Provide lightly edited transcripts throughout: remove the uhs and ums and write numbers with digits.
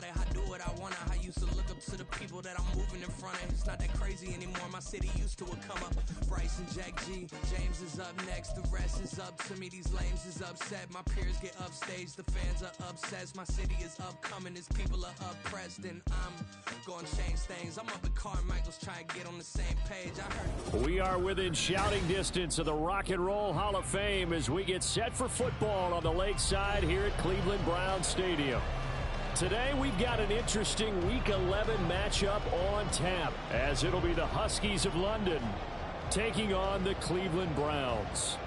about it. I do what I want. I used to look up to the people that I'm moving in front of. It's not that crazy anymore. My city used to it come up. Bryce and Jack G. James is up next. The rest is up to me. These lames is upset. My peers get upstaged. The fans are obsessed. My city is upcoming. His people are oppressed. And I'm gonna change things. I'm up at Carmichael's trying to get on the same page. I heard. We are within shouting distance of the Rock and Roll Hall of Fame as we get set for football on the lakeside here at Cleveland Browns Stadium. Today we've got an interesting Week 11 matchup on tap as it'll be the Huskies of London taking on the Cleveland Browns.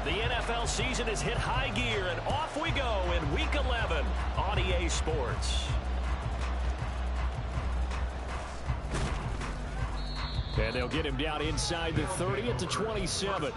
The NFL season has hit high gear, and off we go in Week 11 on EA Sports. And they'll get him down inside the 30 at the 27.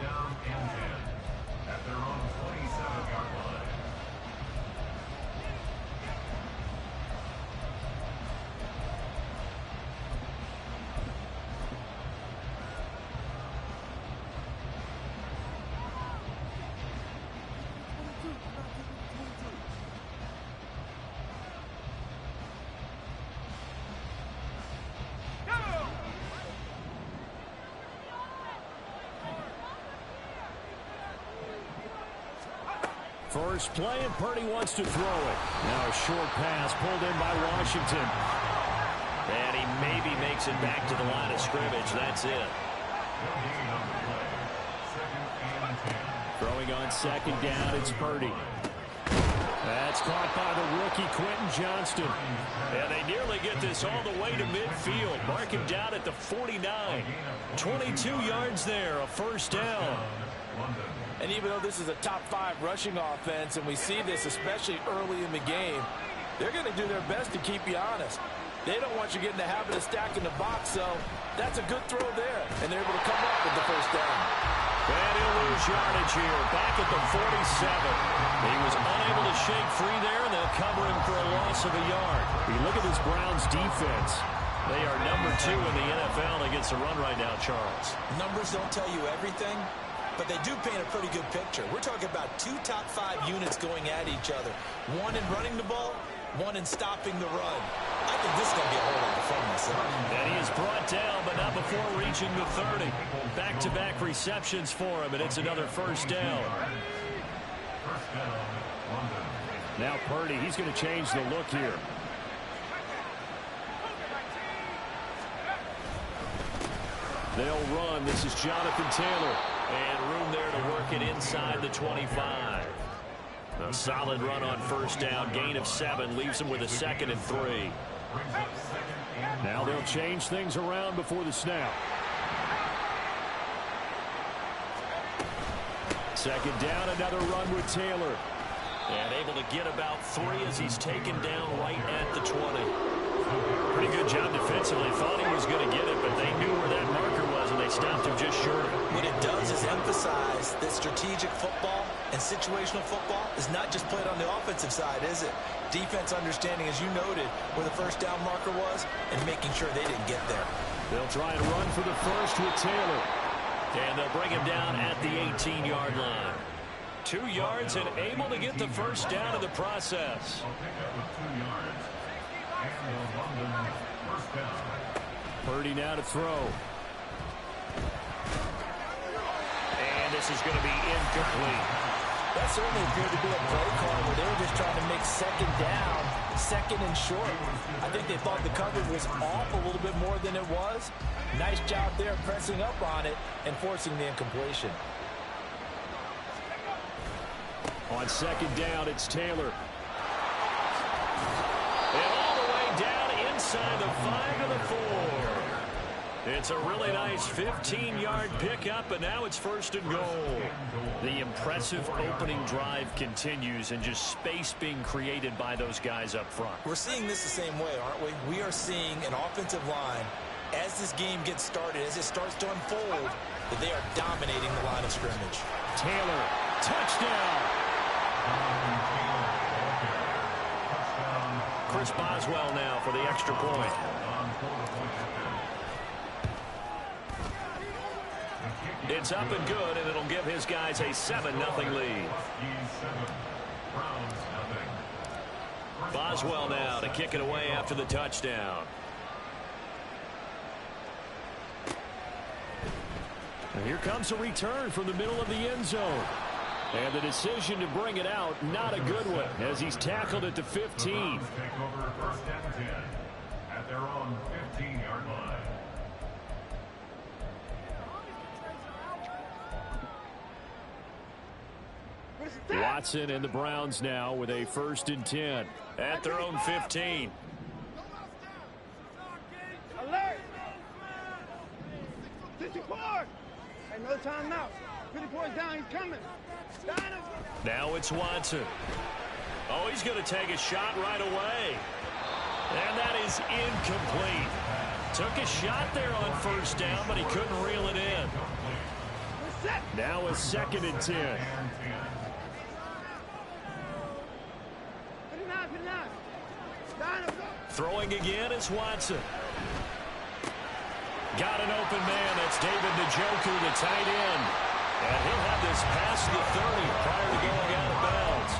First play, and Purdy wants to throw it. Now a short pass pulled in by Washington. And he maybe makes it back to the line of scrimmage. That's it. Throwing on second down, it's Purdy. That's caught by the rookie Quentin Johnston. And they nearly get this all the way to midfield. Mark him down at the 49. 22 yards there, a first down. And even though this is a top-5 rushing offense, and we see this especially early in the game, they're going to do their best to keep you honest. They don't want you getting the habit of stacking the box, so that's a good throw there. And they're able to come up with the first down. And he'll lose yardage here, back at the 47. He was unable to shake free there, and they'll cover him for a loss of a yard. You look at this Browns defense. They are number 2 in the NFL against the run right now, Charles. Numbers don't tell you everything, but they do paint a pretty good picture. We're talking about 2 top 5 units going at each other. One in running the ball, one in stopping the run. I think this is going to be a whole lot of fun myself. And he is brought down, but not before reaching the 30. Back-to-back receptions for him, and it's another first down. Now Purdy, he's going to change the look here. They'll run. This is Jonathan Taylor. And room there to work it inside the 25. A solid run on first down. Gain of 7 leaves him with a 2nd and 3. Now they'll change things around before the snap. Second down, another run with Taylor. And able to get about 3 as he's taken down right at the 20. Pretty good job defensively. Thought he was going to get it, but they knew where that marker was, and they stopped him just short of it. What it does is emphasize that strategic football and situational football is not just played on the offensive side, is it? Defense understanding, as you noted, where the first down marker was and making sure they didn't get there. They'll try and run for the first with Taylor. And they'll bring him down at the 18-yard line. 2 yards and able to get the first down in the process. Purdy now to throw. And this is going to be incomplete. That certainly appeared to be a play call where they were just trying to make second down, second and short. I think they thought the coverage was off a little bit more than it was. Nice job there pressing up on it and forcing the incompletion. On second down, it's Taylor. And all the way down inside the 5 to the 4. It's a really nice 15-yard pickup, and now it's first and goal. The impressive opening drive continues, and just space being created by those guys up front. We're seeing this the same way, aren't we? We are seeing an offensive line, as this game gets started, as it starts to unfold, that they are dominating the line of scrimmage. Taylor, touchdown! Chris Boswell now for the extra point. It's up and good, and it'll give his guys a 7-0 lead. Boswell now to kick it away after the touchdown. And here comes a return from the middle of the end zone. And the decision to bring it out, not a good one, as he's tackled at the 15. Take over first and 10 at their own 15-yard line. Watson and the Browns now with a 1st and 10 at their own 15. Alert! 54! Hey, no timeout. 54 down, he's coming. Now it's Watson. Oh, he's going to take a shot right away. And that is incomplete. Took a shot there on 1st down, but he couldn't reel it in. Now a 2nd and 10. Throwing again is Watson. Got an open man. That's David Njoku, the tight end. And he'll have this past the 30 prior to going out of bounds.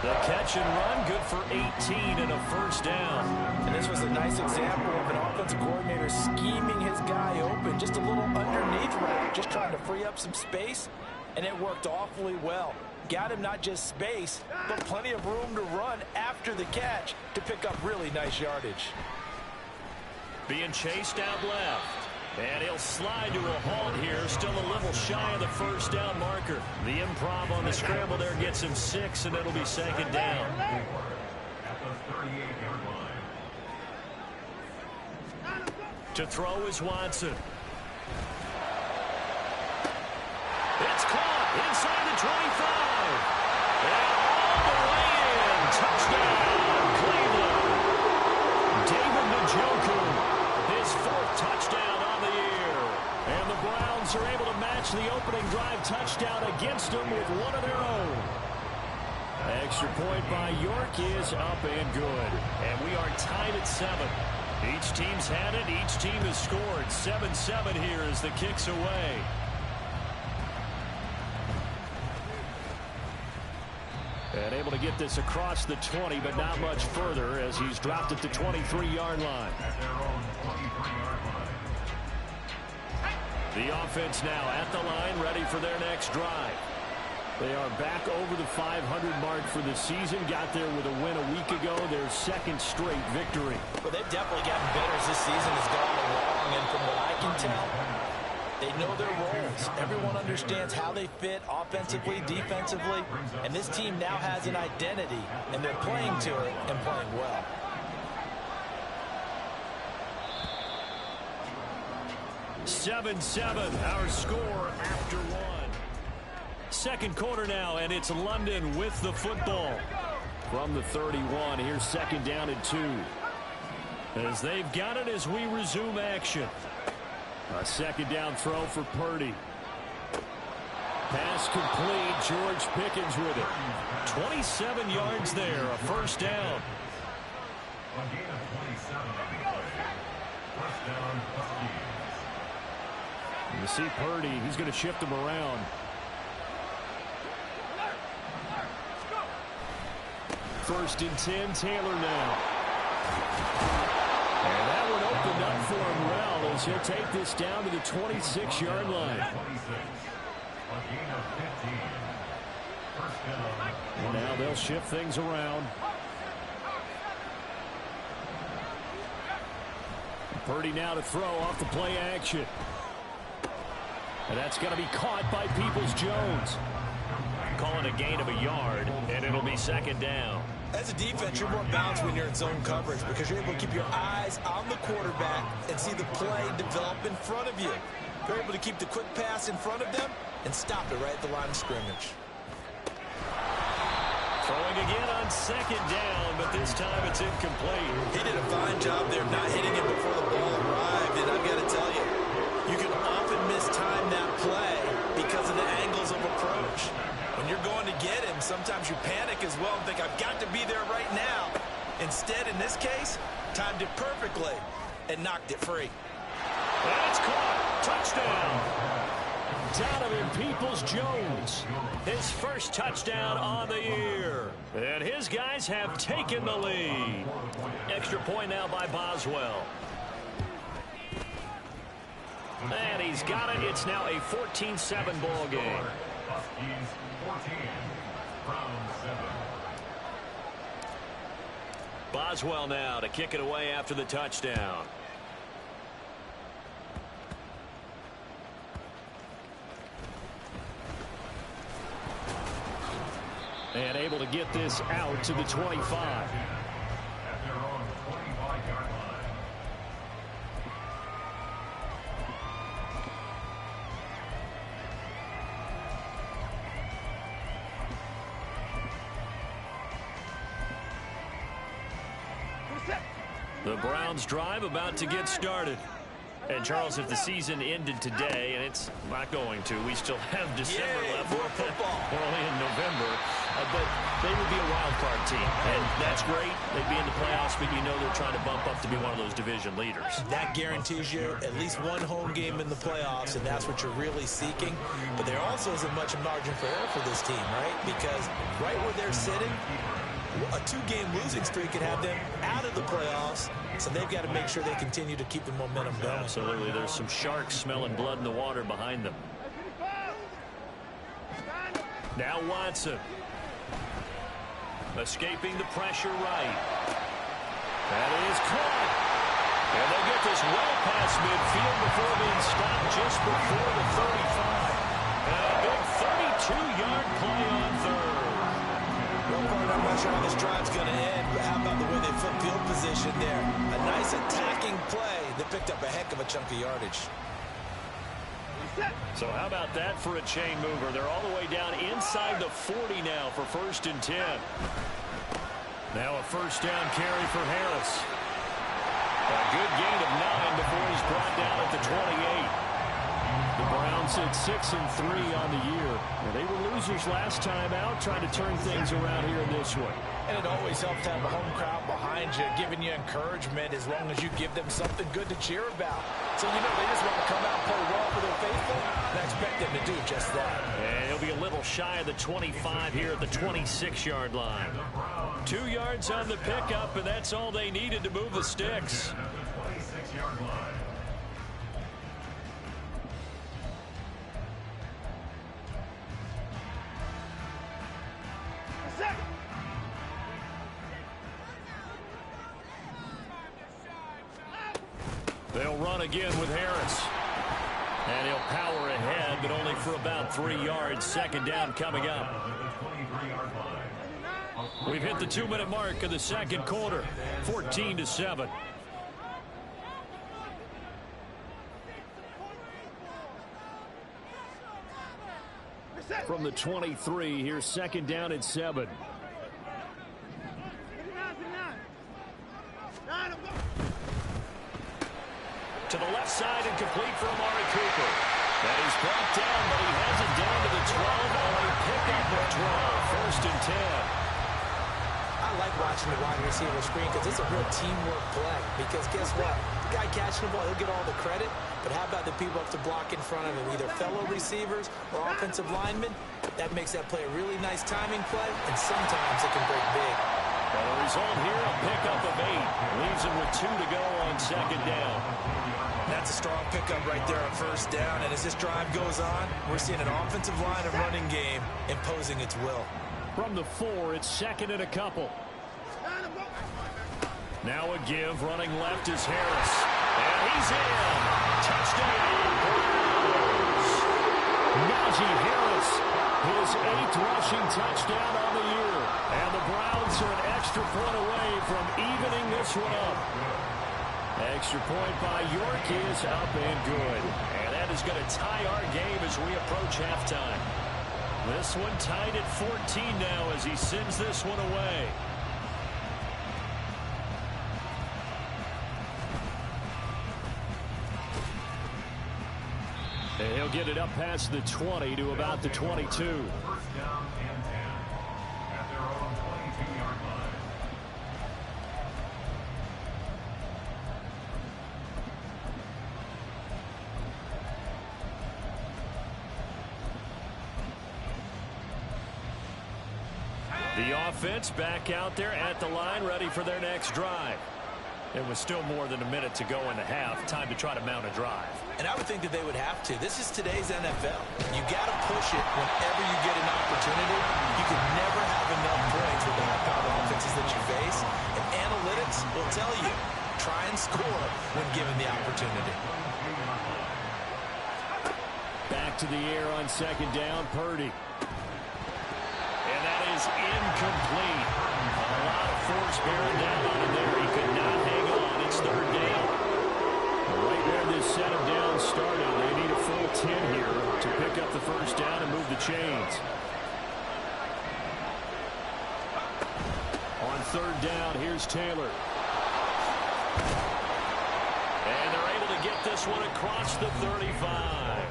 The catch and run, good for 18 and a 1st down. And this was a nice example of an offensive coordinator scheming his guy open, just a little underneath route, just trying to free up some space, and it worked awfully well. Got him not just space, but plenty of room to run after the catch to pick up really nice yardage. Being chased out left. And he'll slide to a halt here, still a little shy of the 1st down marker. The improv on the scramble there gets him 6, and it'll be 2nd down. At the 38-yard line. To throw is Watson. It's caught inside the 25. And all the way in. Touchdown, Cleveland. David Njoku, his 4th touchdown on the year. And the Browns are able to match the opening drive touchdown against them with one of their own. Extra point by York is up and good. And we are tied at 7. Each team's had it. Each team has scored. 7-7 here as the kick's away. And able to get this across the 20, but not much further as he's dropped at the 23-yard line. At their own 23-yard line. The offense now at the line, ready for their next drive. They are back over the 500 mark for the season. Got there with a win a week ago, their 2nd straight victory. Well, they've definitely gotten better as this season has gone along, and from what I can tell, they know their roles. Everyone understands how they fit offensively, defensively, and this team now has an identity, and they're playing to it and playing well. Seven, our score after 1. 2nd quarter now, and it's London with the football. From the 31, here's 2nd down and 2. As they've got it as we resume action. A 2nd down throw for Purdy. Pass complete. George Pickens with it. 27 yards there, a 1st down. A gain of 27 on the play. 1st down, Huskies. You see Purdy, he's going to shift him around. First and 10, Taylor now. And that one opened up for him well as he'll take this down to the 26-yard line. 26. A gain of 15. 1st down. And now they'll shift things around. Purdy now to throw off the play action. And that's going to be caught by Peoples-Jones. Calling a gain of a yard, and it'll be 2nd down. As a defense, you're more balanced when you're in zone coverage because you're able to keep your eyes on the quarterback and see the play develop in front of you. You're able to keep the quick pass in front of them and stop it right at the line of scrimmage. Throwing again on 2nd down, but this time it's incomplete. He did a fine job there of not hitting it before the ball arrived, and I've got to tell you, you can often mistime that play because of the angles of approach. When you're going to get him, sometimes you panic as well and think, I've got to be there right now. Instead, in this case, timed it perfectly and knocked it free. That's caught. Touchdown. Donovan Peoples-Jones, his first touchdown on the year. And his guys have taken the lead. Extra point now by Boswell. And he's got it. It's now a 14-7 ball game. Huskies 14, Browns 7. Boswell now to kick it away after the touchdown. And able to get this out to the 25. At their own 25-yard line. The Browns drive about to get started. And, Charles, if the season ended today, and it's not going to, we still have December left. More football. We're only in November. But they would be a wild card team. And that's great. They'd be in the playoffs, but you know they're trying to bump up to be one of those division leaders. That guarantees you at least one home game in the playoffs, and that's what you're really seeking. But there also isn't much margin for error for this team, right? Because right where they're sitting, a 2-game losing streak could have them out of the playoffs. So they've got to make sure they continue to keep the momentum going. Absolutely. There's some sharks smelling blood in the water behind them. Now Watson. Escaping the pressure right. That is caught. And they'll get this well past midfield before being stopped just before the 35. And a big 32-yard play on third. I'm not sure how this drive's going to end, but how about the way they flip field position there? A nice attacking play that picked up a heck of a chunk of yardage. So how about that for a chain mover? They're all the way down inside the 40 now for 1st and 10. Now a first down carry for Harris. A good gain of 9 before he's brought down at the 28. The Browns at 6-3 on the year. And they were losers last time out, trying to turn things around here in this one. And it always helps to have a home crowd behind you, giving you encouragement as long as you give them something good to cheer about. So, you know, they just want to come out and play well for their faithful, and I expect them to do just that. And he'll be a little shy of the 25 here at the 26-yard line. 2 yards on the pickup, and that's all they needed to move the sticks. At the 26-yard line. They'll run again with Harris. And he'll power ahead, but only for about 3 yards. Second down coming up. We've hit the 2-minute mark of the second quarter. 14-7. From the 23, here's second down and 7. To the left side and complete for Amari Cooper. That is brought down, but he has it down to the 12 on a pickup of 12. 1st and 10. I like watching the wide receiver screen because it's a real teamwork play. Because guess what? The guy catching the ball, he'll get all the credit. But how about the people up to block in front of him, either fellow receivers or offensive linemen? That makes that play a really nice timing play, and sometimes it can break big. Well, the result here, a pickup of 8. Leaves him with 2 to go on second down. That's a strong pickup right there on first down. And as this drive goes on, we're seeing an offensive line and running game imposing its will. From the 4, it's second and a couple. Now a give, running left is Harris. And he's in. Touchdown, Browns. Najee Harris, his 8th rushing touchdown on the year. And the Browns are an extra point away from evening this one up. Extra point by York is up and good. And that is going to tie our game as we approach halftime. This one tied at 14 now as he sends this one away. And he'll get it up past the 20 to about the 22. First down and 10 at their own 22-yard line. The offense back out there at the line, ready for their next drive. It was still more than a minute to go in the half. Time to try to mount a drive. And I would think that they would have to. This is today's NFL. You got to push it whenever you get an opportunity. You can never have enough points with the high-powered offenses that you face. And analytics will tell you, try and score when given the opportunity. Back to the air on second down, Purdy. And that is incomplete. A lot of force bearing down on him there. He could not hang on. It's third down. Right where this set of downs started, they need a full 10 here to pick up the first down and move the chains. On third down, here's Taylor. And they're able to get this one across the 35.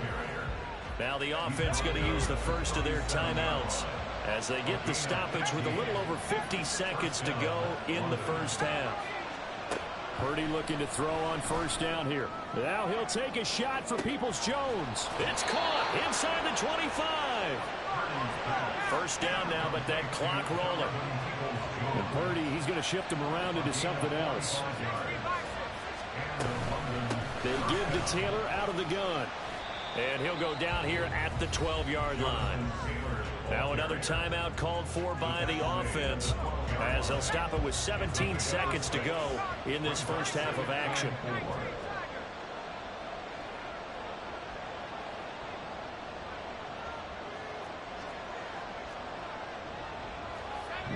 Now the offense going to use the first of their timeouts as they get the stoppage with a little over 50 seconds to go in the first half. Purdy looking to throw on first down here. Now he'll take a shot for Peoples-Jones. It's caught inside the 25. First down now, but that clock rolling. And Purdy, he's going to shift him around into something else. They give to Taylor out of the gun. And he'll go down here at the 12-yard line. Now another timeout called for by the offense as they'll stop it with 17 seconds to go in this first half of action.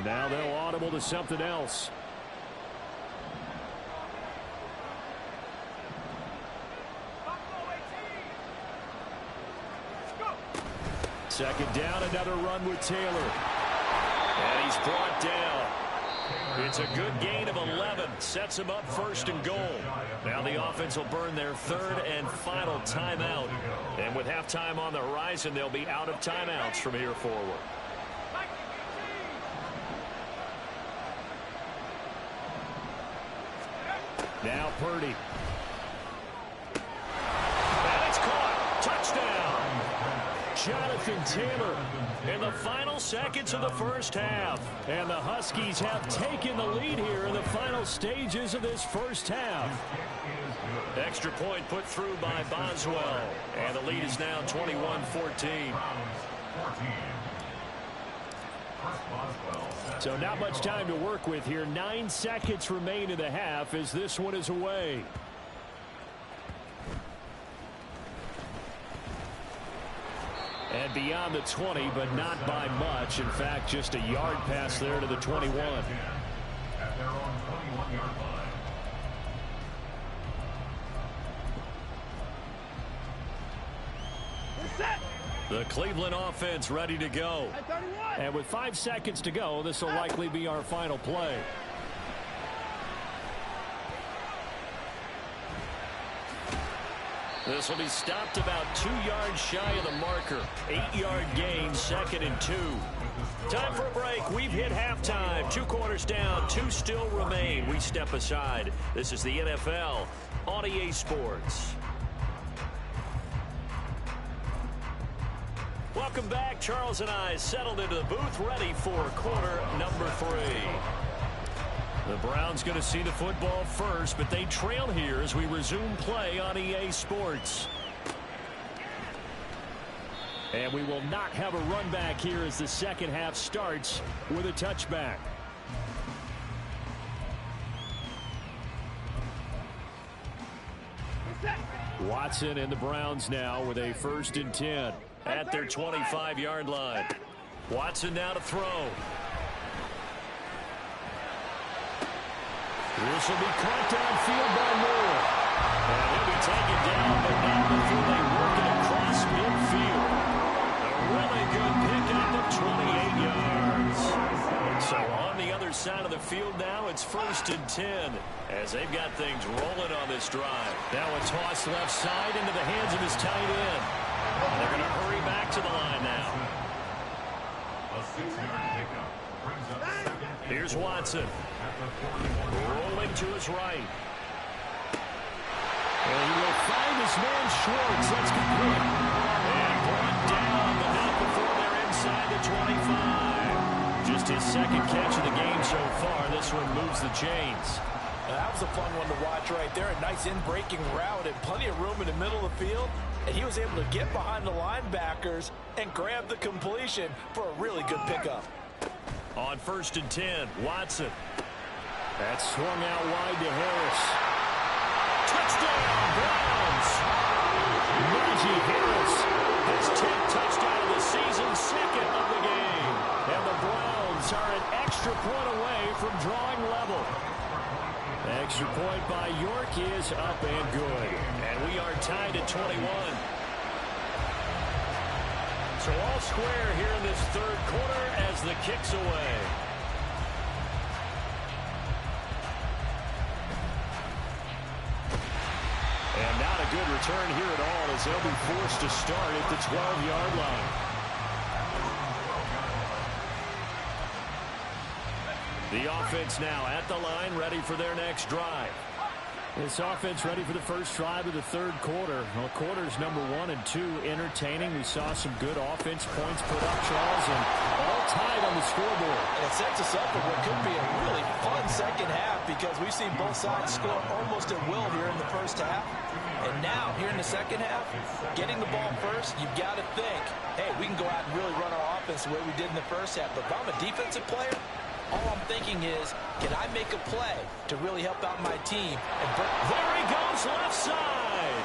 Now they'll audible to something else. Second down, another run with Taylor. And he's brought down. It's a good gain of 11. Sets him up first and goal. Now the offense will burn their third and final timeout. And with halftime on the horizon, they'll be out of timeouts from here forward. Now Purdy. And it's caught. Touchdown. Jonathan Taylor In the final seconds of the first half. and the Huskies have taken the lead here in the final stages of this first half. Extra point put through by Boswell. And the lead is now 21-14. So not much time to work with here. 9 seconds remain in the half as this one is away. And beyond the 20, but not by much. In fact, just a yard pass there to the 21. At their own 21-yard line. Set. The Cleveland offense ready to go. At 31. And with 5 seconds to go, this will likely be our final play. This will be stopped about 2 yards shy of the marker. 8-yard gain, 2nd and 2. Time for a break. We've hit halftime. 2 quarters down, 2 still remain. We step aside. This is the NFL on EA Sports. Welcome back. Charles and I settled into the booth, ready for quarter number 3. The Browns going to see the football first, but they trail here as we resume play on EA Sports. And we will not have a run back here as the second half starts with a touchback. Watson and the Browns now with a 1st and 10. At their 25-yard line. Watson now to throw. This will be caught downfield by Moore. And he'll be taken down, but not before they work it across midfield. A really good pickup of 28 yards. So on the other side of the field now, it's 1st and 10 as they've got things rolling on this drive. Now a toss left side into the hands of his tight end. They're going to hurry back to the line now. A 6-yard pickup brings up 2nd. Here's Watson. Rolling to his right. And he will find his man Schwartz. That's complete. And brought down, but not before they're inside the 25. Just his second catch of the game so far. This one moves the chains. Now, that was a fun one to watch right there. A nice in-breaking route and plenty of room in the middle of the field. And he was able to get behind the linebackers and grab the completion for a really good pickup. On 1st and 10, Watson. That swung out wide to Harris. Touchdown, Browns! Najee Harris. His 10th touchdown of the season, second of the game. And the Browns are an extra point away from drawing level. Extra point by York is up and good. And we are tied at 21. So all square here in this third quarter as the kick's away. And not a good return here at all as they'll be forced to start at the 12-yard line. The offense now at the line, ready for their next drive. This offense ready for the first drive of the third quarter. Well, quarters number 1 and 2 entertaining. We saw some good offense points put up, Charles, and all tied on the scoreboard. And it sets us up for what could be a really fun second half because we've seen both sides score almost at will here in the first half. And now, here in the second half, getting the ball first, you've got to think, hey, we can go out and really run our offense the way we did in the first half. But if I'm a defensive player, all I'm thinking is, can I make a play to really help out my team? And there he goes, left side.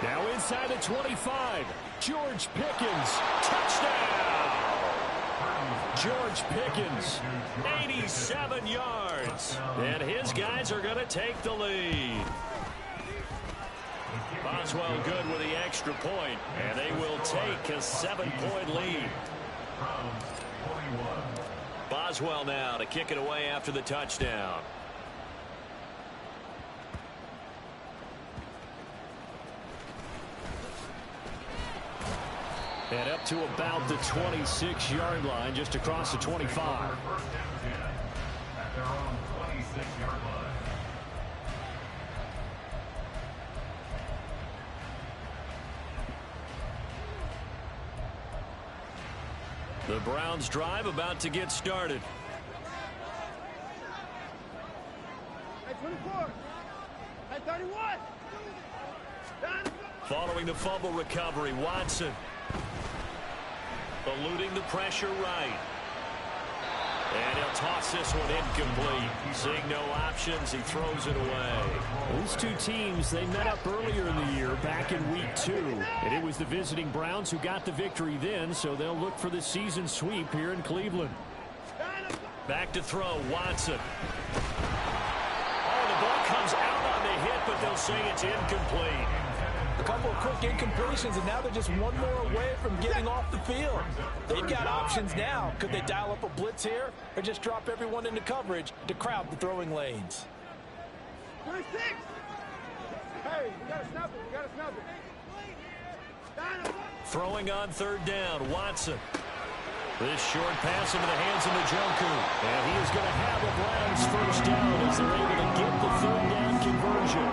Now inside the 25, George Pickens, Touchdown! George Pickens, 87 yards. And his guys are going to take the lead. Boswell good with the extra point, and they will take a 7-point lead. Boswell now to kick it away after the touchdown. And up to about the 26-yard line, just across the 25. At their own 26-yard line. The Browns drive about to get started. At 24. At 31. Following the fumble recovery, Watson. Eluding the pressure right. And he'll toss this one incomplete. Seeing no options, he throws it away. These two teams, they met up earlier in the year, back in week 2. And it was the visiting Browns who got the victory then, so they'll look for the season sweep here in Cleveland. Back to throw, Watson. Oh, the ball comes out on the hit, but they'll say it's incomplete. A couple of quick incompletions, and now they're just one more away from getting off the field. They've got options now. Could they dial up a blitz here or just drop everyone into coverage to crowd the throwing lanes? 26. Hey, you got to snap it. You got to snap it. Throwing on third down, Watson. This short pass into the hands of Njoku. And he is going to have a Browns first down as they're able to get the third down conversion.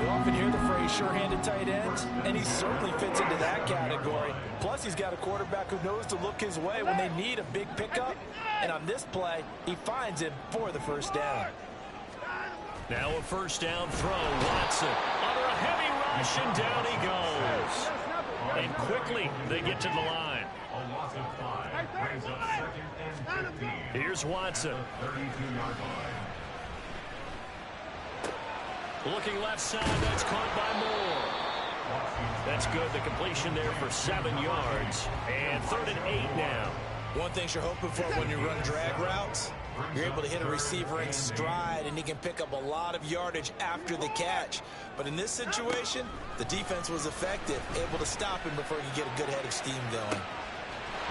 We often hear the phrase sure-handed tight ends, and he certainly fits into that category. Plus, he's got a quarterback who knows to look his way when they need a big pickup. And on this play, he finds him for the first down. Now a first down throw, Watson. Under a heavy rush, and down he goes. And quickly, they get to the line. A loss of 5 brings up 2nd and 15. Here's Watson. 32-yard line. Looking left side, that's caught by Moore. That's good, the completion there for 7 yards. And 3rd and 8 now. One thing you're hoping for when you run drag routes, you're able to hit a receiver in stride, and he can pick up a lot of yardage after the catch. But in this situation, the defense was effective, able to stop him before he could get a good head of steam going.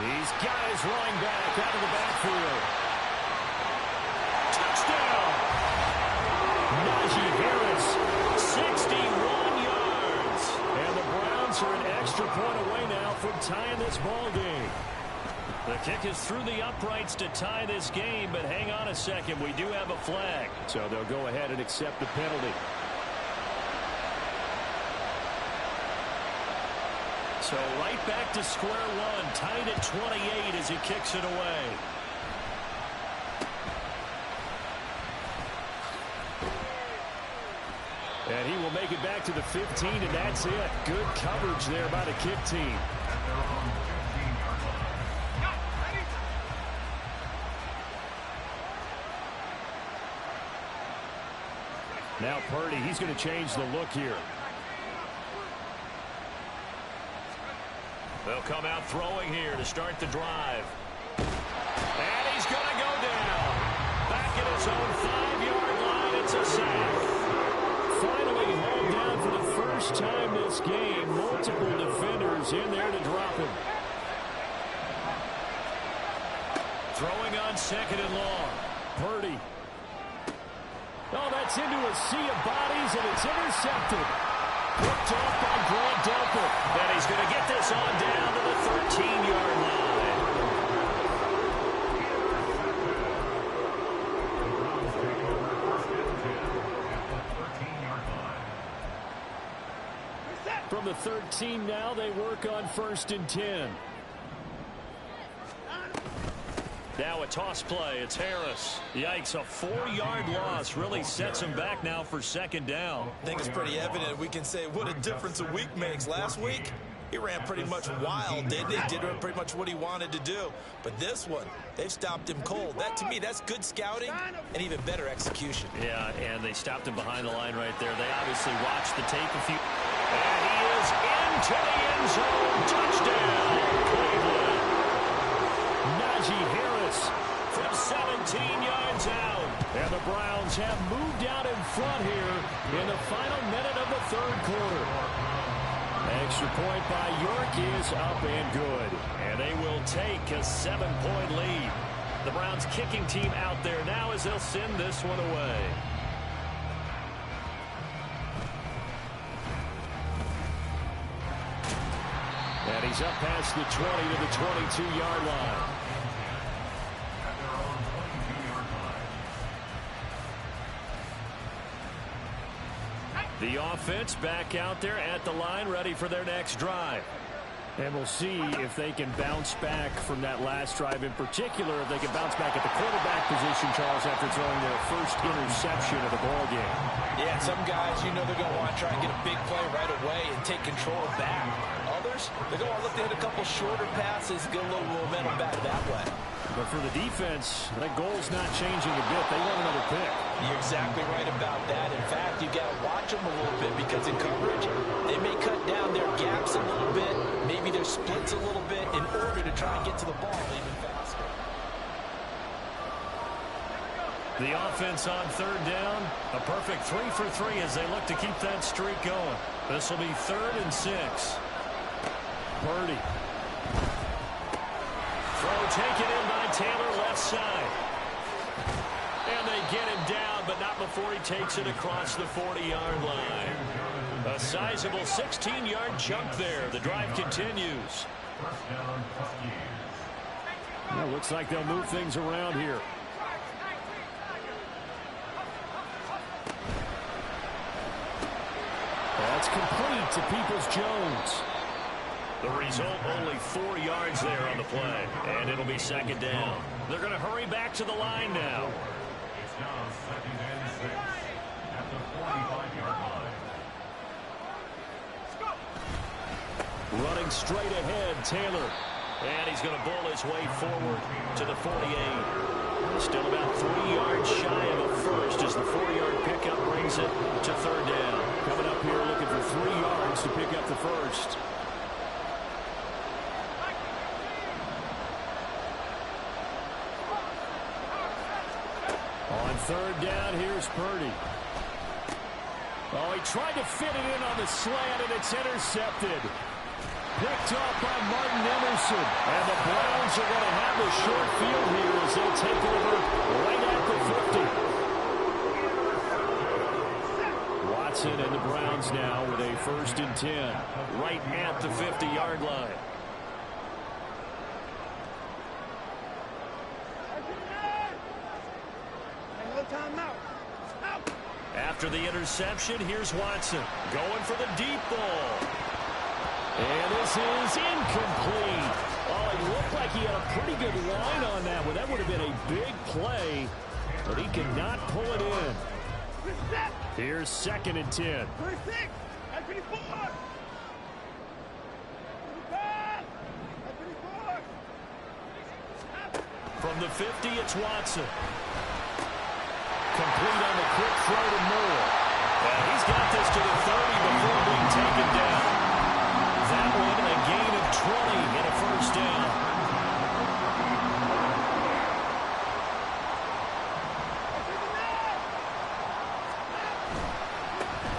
These guys rolling back out of the backfield. Touchdown! Najee Harris, 61 yards. and the Browns are an extra point away now from tying this ball game. The kick is through the uprights to tie this game, but hang on a second. We do have a flag. So they'll go ahead and accept the penalty. So right back to square one, tied at 28 as he kicks it away. And he will make it back to the 15, and that's it. Good coverage there by the kick team. Now Purdy, he's going to change the look here. They'll come out throwing here to start the drive. And he's going to go down. Back at his own 5-yard line, it's a sack. Finally hauled down for the first time this game. Multiple defenders in there to drop him. Throwing on 2nd and long. Purdy. Oh, that's into a sea of bodies, and it's intercepted. Picked off by Grant Delpit. And he's going to get this on down to the 13-yard line. From the 13 now, they work on 1st and 10. Now a toss play. It's Harris. Yikes, a 4-yard loss really sets him back now for 2nd down. I think it's pretty evident. We can say what a difference a week makes. Last week, he ran pretty much wild, didn't he? Did pretty much what he wanted to do. But this one, they've stopped him cold. That, to me, that's good scouting and even better execution. Yeah, and they stopped him behind the line right there. They obviously watched the tape a few. And he is into the end zone. Touchdown, Cleveland. Najee Harris from 17 yards out. And the Browns have moved out in front here in the final minute of the 3rd quarter. Extra point by York is up and good. And they will take a 7-point lead. The Browns kicking team out there now as they'll send this one away. And he's up past the 20 to the 22-yard line. The offense back out there at the line, ready for their next drive. And we'll see if they can bounce back from that last drive, in particular, if they can bounce back at the quarterback position, Charles, after throwing their first interception of the ball game. Yeah, some guys, you know they're going to want to try and get a big play right away and take control back. Others, they're going to look to hit a couple shorter passes, get a little momentum back that way. But for the defense, that goal's not changing a bit. They want another pick. You're exactly right about that. In fact, you've got to watch them a little bit because in coverage, they may cut down their gaps a little bit, maybe their splits a little bit in order to try and get to the ball even faster. The offense on 3rd down, a perfect 3 for 3 as they look to keep that streak going. This will be 3rd and 6. Purdy. Throw taken in by Taylor, left side. And they get him down, but not before he takes it across the 40-yard line. A sizable 16-yard chunk there. The drive continues. Well, looks like they'll move things around here. That's complete to Peoples-Jones. The result, only 4 yards there on the play, and it'll be 2nd down. They're going to hurry back to the line now. It's now 2nd and 6 at the 45-yard line. Running straight ahead, Taylor. And he's going to bull his way forward to the 48. Still about 3 yards shy of a first as the 4-yard pickup brings it to 3rd down. Coming up here looking for 3 yards to pick up the first. On 3rd down, here's Purdy. Oh, he tried to fit it in on the slant, and it's intercepted. Picked off by Martin Emerson. And the Browns are going to have a short field here as they'll take over right at the 50. Watson and the Browns now with a 1st and 10 right at the 50-yard line. Timeout. After the interception, here's Watson going for the deep ball. And this is incomplete. Oh, it looked like he had a pretty good line on that one. That would have been a big play, but he could not pull it in. Here's 2nd and 10. 36. That's 24. From the 50, it's Watson. Complete on the quick throw to Moore. And he's got this to the 30 before being taken down. That one a gain of 20 and a first down.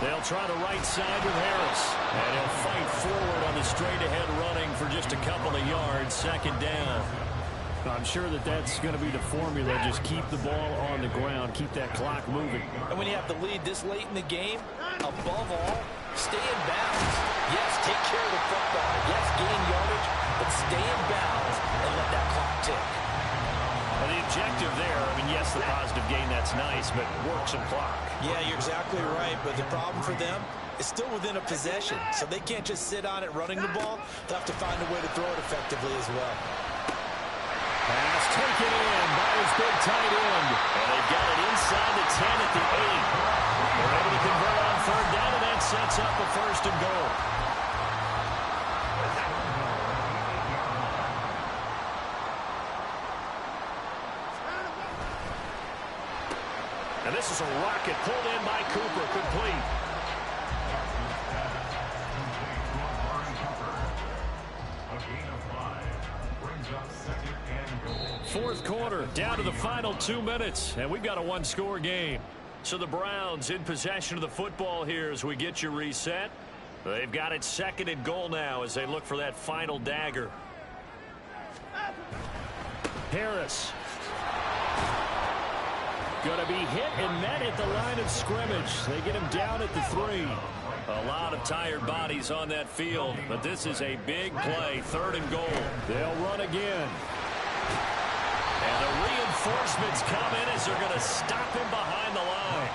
They'll try the right side with Harris. And he'll fight forward on the straight-ahead running for just a couple of yards. 2nd down. I'm sure that that's going to be the formula. Just keep the ball on the ground. Keep that clock moving. And when you have the lead this late in the game, above all, stay in bounds. Yes, take care of the football. Yes, gain yardage, but stay in bounds and let that clock tick. Well, the objective there, I mean, yes, the positive gain, that's nice, but work some clock. Yeah, you're exactly right, but the problem for them is still within a possession, so they can't just sit on it running the ball. They'll have to find a way to throw it effectively as well. Pass taken in by his big tight end. And they've got it inside the 10 at the 8. They're able to convert on 3rd down, and that sets up a 1st and goal. And this is a rocket pulled in by Cooper, complete. A gain of 5 brings up 2nd and goal. 4th quarter, down to the final 2 minutes, and we've got a one-score game. So the Browns in possession of the football here as we get you reset. They've got it 2nd and goal now as they look for that final dagger. Harris. Going to be hit and met at the line of scrimmage. They get him down at the 3. A lot of tired bodies on that field, but this is a big play, 3rd and goal. They'll run again. And the reinforcements come in as they're going to stop him behind the line.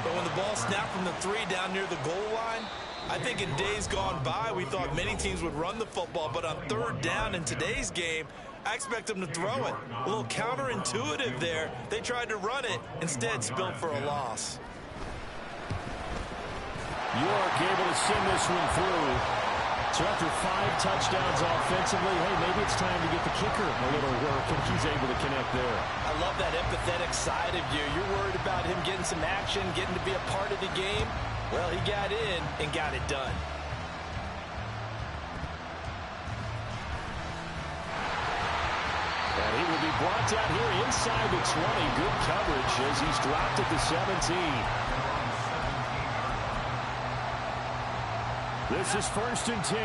But when the ball snapped from the 3 down near the goal line, I think in days gone by, we thought many teams would run the football, but on 3rd down in today's game, I expect them to throw it. A little counterintuitive there. They tried to run it, instead spilled for a loss. York able to send this one through. So after 5 touchdowns offensively, hey, maybe it's time to get the kicker a little work, and he's able to connect there. I love that empathetic side of you. You're worried about him getting some action, getting to be a part of the game. Well, he got in and got it done. And he will be brought down here inside the 20. Good coverage as he's dropped at the 17. This is 1st and 10.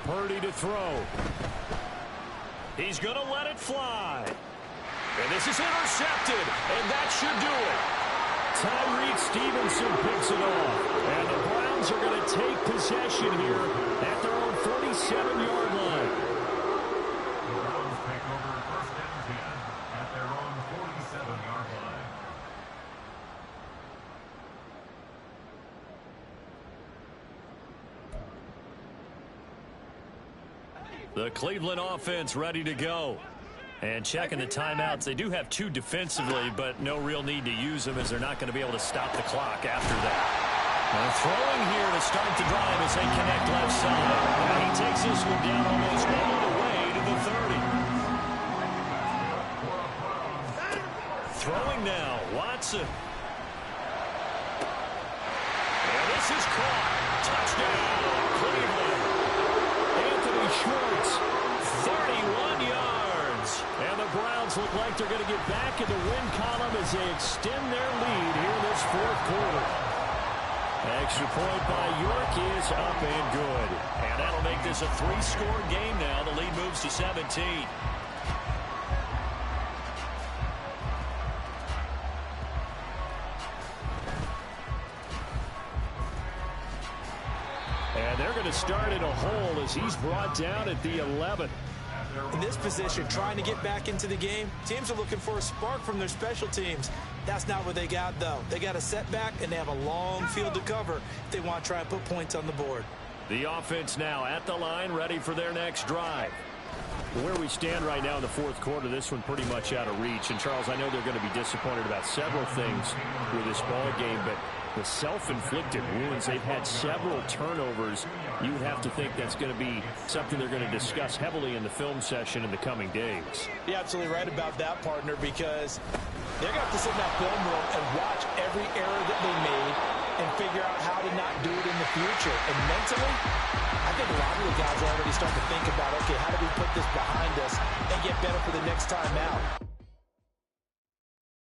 Purdy to throw. He's going to let it fly. And this is intercepted, and that should do it. Tyreek Stevenson picks it off. And the Browns are going to take possession here at their own 47-yard line. The Browns take over 1st and 10 at their own 47-yard line. The Cleveland offense ready to go. And checking the timeouts. They do have 2 defensively, but no real need to use them as they're not going to be able to stop the clock after that. And throwing here to start the drive as they connect left side. And he takes this one down almost all the way to the 30. Throwing now, Watson. And this is caught. Touchdown, Cleveland. Anthony Schwartz. 31 yards. And the Browns look like they're going to get back in the win column as they extend their lead here this 4th quarter. Extra point by York is up and good. And that'll make this a 3-score game now. The lead moves to 17. And they're going to start in a hole as he's brought down at the 11. In this position, trying to get back into the game, teams are looking for a spark from their special teams. That's not what they got, though. They got a setback, and they have a long field to cover if they want to try and put points on the board. The offense now at the line, ready for their next drive. Where we stand right now in the fourth quarter, this one pretty much out of reach. And, Charles, I know they're going to be disappointed about several things with this ball game, but the self-inflicted wounds, they've had several turnovers. You would have to think that's going to be something they're going to discuss heavily in the film session in the coming days. You're absolutely right about that, partner, because they're going to have to sit in that film room and watch every error that they made and figure out how to not do it in the future. And mentally, I think a lot of the guys are already starting to think about, okay, how do we put this behind us and get better for the next time out?